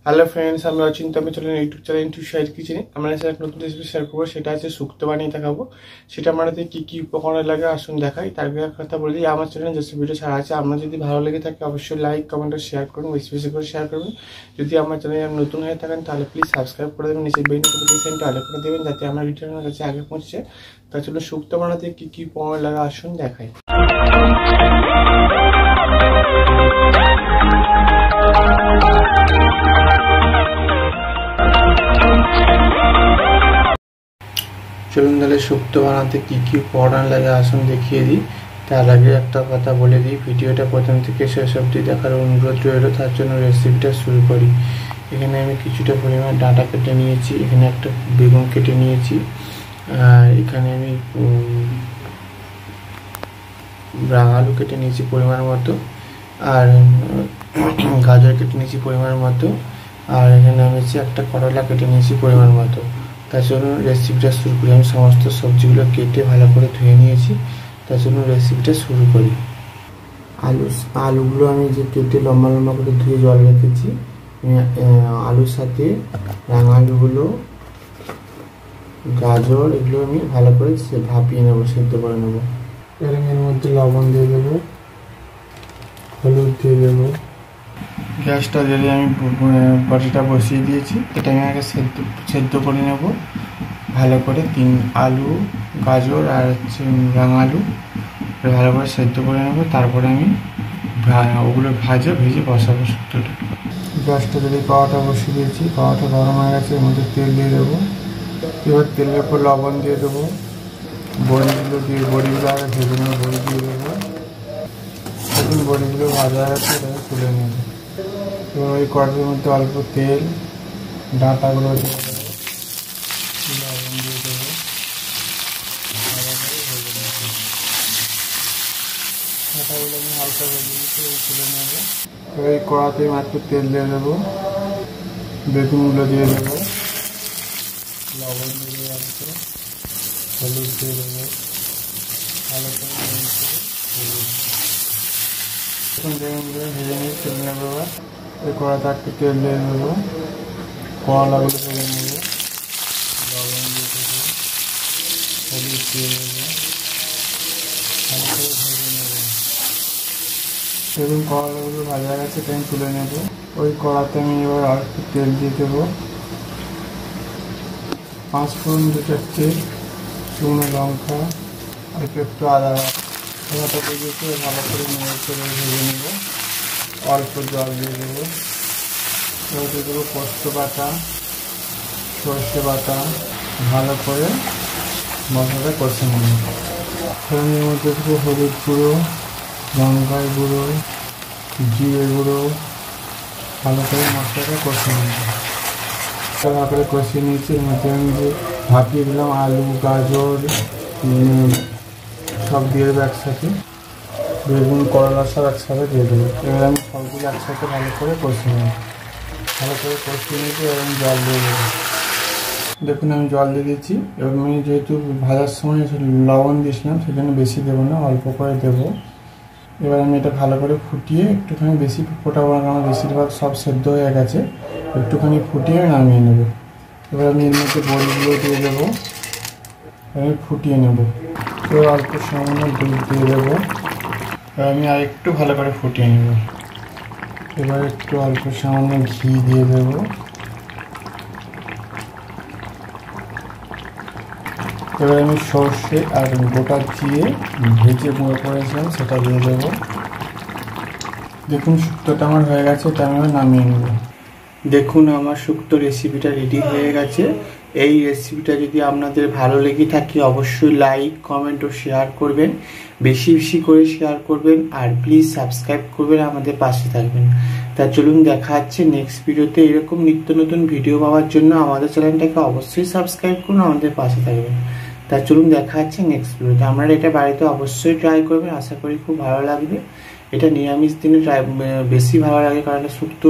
Hello friends, আমি অচিন্ত। আমি চলেন ইউটিউব চ্যানেল ইনটু শাহিদ কিচেনে। আমরা এক নতুন রেসিপি শেয়ার করবো, সেটা আছে শুক্তো বানিয়ে দেখাবো। সেটা আমাদের কি কি উপকরণ লাগে আসুন দেখাই। তার আগে কথা বলে দিই, আমার চ্যানেলে যেসব ভিডিও ছাড়া আছে, আপনার যদি ভালো লেগে থাকে অবশ্যই লাইক কমেন্ট আর শেয়ার করুন, বেশি বেশি করে শেয়ার করবেন। যদি আমার চ্যানেলে নতুন হয়ে থাকেন তাহলে প্লিজ সাবস্ক্রাইব করে দেবেন, নিচে বেল নোটিফিকেশনটা অল করে দেবেন যাতে আমার ভিডিও আমার কাছে আগে পৌঁছে। তার জন্য শুক্তো বানাতে কি কি উপকরণ লাগে আসুন দেখাই। চলুন তাহলে শুক্তো বানাতে কি কি উপকরণ লাগে আসুন দেখিয়ে দিই। তার আগে একটা কথা বলে দিই, ভিডিওটা প্রথম থেকে শেষ অবধি দেখার অনুরোধ রইল। তার জন্য রেসিপিটা শুরু করি। এখানে আমি কিছুটা পরিমাণ ডাঁটা কেটে নিয়েছি, এখানে একটা বেগুন কেটে নিয়েছি, আর এখানে আমি আলু কেটে নিয়েছি পরিমাণ মতো, আর গাজর কেটে নিয়েছি পরিমাণ মতো, আর এখানে আমি একটা করলা কেটে নিয়েছি পরিমাণ মতো। তার জন্য রেসিপিটা শুরু করি। আমি সমস্ত সবজিগুলো কেটে ভালো করে ধুয়ে নিয়েছি, তার জন্য রেসিপিটা শুরু করি। আলুগুলো আমি যে কেটে লম্বা লম্বা করে ধুয়ে জল রেখেছি, আলুর সাথে রাঙা আলুগুলো, গাজর, এগুলো আমি ভালো করে ভাপিয়ে নেবো, সেদ্ধ করে নেবো। এর মধ্যে লবণ দিয়ে দেবো, হলুদ দিয়ে দেবো। গ্যাসটা জ্বালিয়ে আমি বটিটা বসিয়ে দিয়েছি। এটা আমি আগে সেদ্ধ করে নেব ভালো করে। আলু, গাজর আর রাঙা আলু ভালো করে সেদ্ধ করে নেব। তারপরে আমি ওগুলো ভেজে বসাবো শুক্তোটা। গ্যাসটা জ্বালিয়ে কড়াটা বসিয়ে দিয়েছি, কড়াটা গরম হয়ে গেছে। এর মধ্যে তেল দিয়ে দেবো। এবার তেলের উপর লবণ দিয়ে দেবো, বড়িগুলো আগে ভেজে নেবো। বড়ি দিয়ে দেবো। সেদিন বড়িগুলো ভাজা হয়ে গেছে, এটাকে তুলে নেব। এবার ওই কড়াইয়ের মধ্যে অল্প তেল, ডাঁটাগুলো দিয়ে দেবো, লবণ দিয়ে দেবো, ডাঁটাগুলো আমি হালকা ভেজে দিচ্ছি, তুলে নেবো। এবার এই কড়াতে মাত্র তেল দিয়ে দেবো, বেগুনগুলো দিয়ে দেবো, লবণ দিয়ে দেবো, হলুদ দিয়ে দেবো, ভালো করে এখন বেগুনগুলো ভেজে নিয়ে তুলে নেবো। এবার এই কড়াতে একটু তেল দিয়ে দেবো, করলাগুলো ভেজে নেবো, লবণ দিয়ে দেবো, হলুদ দিয়ে দেবো, ভালো করে ভেজে নেবো। দেখুন করলাগুলো ভাজা গেছে, তাই আমি তুলে নেবো। ওই কড়াতে আমি এবার আর একটু তেল দিয়ে দেবো, 5 ফোড়ন 2-4টে, শুকনো লঙ্কা, আর একটু আদা দিয়ে ভালো করে নেড়ে করে ভেজে নেবো। অল্প জল দিয়ে দেবো। এবার দিয়ে দেবো পোস্ত বাটা, সর্ষে বাটা, ভালো করে মশলাটা কষে নেব। ফোড়নের মধ্যে দেবো হলুদ গুঁড়ো, লঙ্কার গুঁড়ো, জিরে গুঁড়ো, ভালো করে মশলাটা কষে নেব। ভালো করে কষিয়ে নিয়েছি। এর মধ্যে আমি যে ভাপিয়ে দিলাম আলু, গাজর সব দিয়ে দেবো একসাথে, বেগুন, করলা সব একসাথে দিয়ে দেবো। এবার আমি সবগুলো একসাথে ভালো করে কষিয়ে নেব। ভালো করে কষিয়ে নিয়েছি, এবার আমি জল দিয়ে দেবো। দেখুন আমি জল দিয়ে দিচ্ছি। এবার আমি যেহেতু ভাজার সময় লবণ দিয়েছিলাম, সেখানে বেশি দেবো না, অল্প করে দেবো। এবার আমি এটা ভালো করে ফুটিয়ে একটুখানি বেশি ফোটাবো না, কারণ বেশিরভাগ সব সেদ্ধ হয়ে গেছে। একটুখানি ফুটিয়ে নামিয়ে নেব। এবার আমি এর মধ্যে বড়িগুলো দিয়ে দেবো, আমি ফুটিয়ে নেব। এবার অল্প সামান্য দুধ দিয়ে দেবো, এবার আমি আর একটু ভালো করে ফুটিয়ে নেব। এবার একটু অল্প সামান্য ঘি দিয়ে দেবো। এবার আমি সর্ষে আর গোটা জিরে ভেজে গুঁড়ো করেছিলাম, সেটা দিয়ে দেবো। দেখুন শুক্তোটা আমার হয়ে গেছে, এটা আমি নামিয়ে নেব। দেখুন আমার শুক্তো রেসিপিটা রেডি হয়ে গেছে। এই রেসিপিটা যদি আপনাদের ভালো লেগে থাকে অবশ্যই লাইক কমেন্ট ও শেয়ার করবেন, বেশি বেশি করে শেয়ার করবেন, আর প্লিজ সাবস্ক্রাইব করবেন, আমাদের পাশে থাকবেন। তা চলুন দেখা হচ্ছে নেক্সট ভিডিওতে। এরকম নিত্য নতুন ভিডিও পাওয়ার জন্য আমাদের চ্যানেলটাকে অবশ্যই সাবস্ক্রাইব করুন, আমাদের পাশে থাকবেন। তা চলুন দেখা হচ্ছে নেক্সট ভিডিওতে। আপনারা এটা বাড়িতে অবশ্যই ট্রাই করবেন, আশা করি খুব ভালো লাগবে। এটা নিরামিষ দিনে বেশি ভালো লাগে, কারণ শুক্তো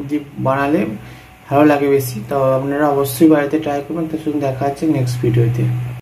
দিয়ে বানালে ভালো লাগে বেশি। তো আপনারা অবশ্যই বাড়িতে ট্রাই করবেন। তো চলুন দেখা হচ্ছে নেক্সট ভিডিওতে।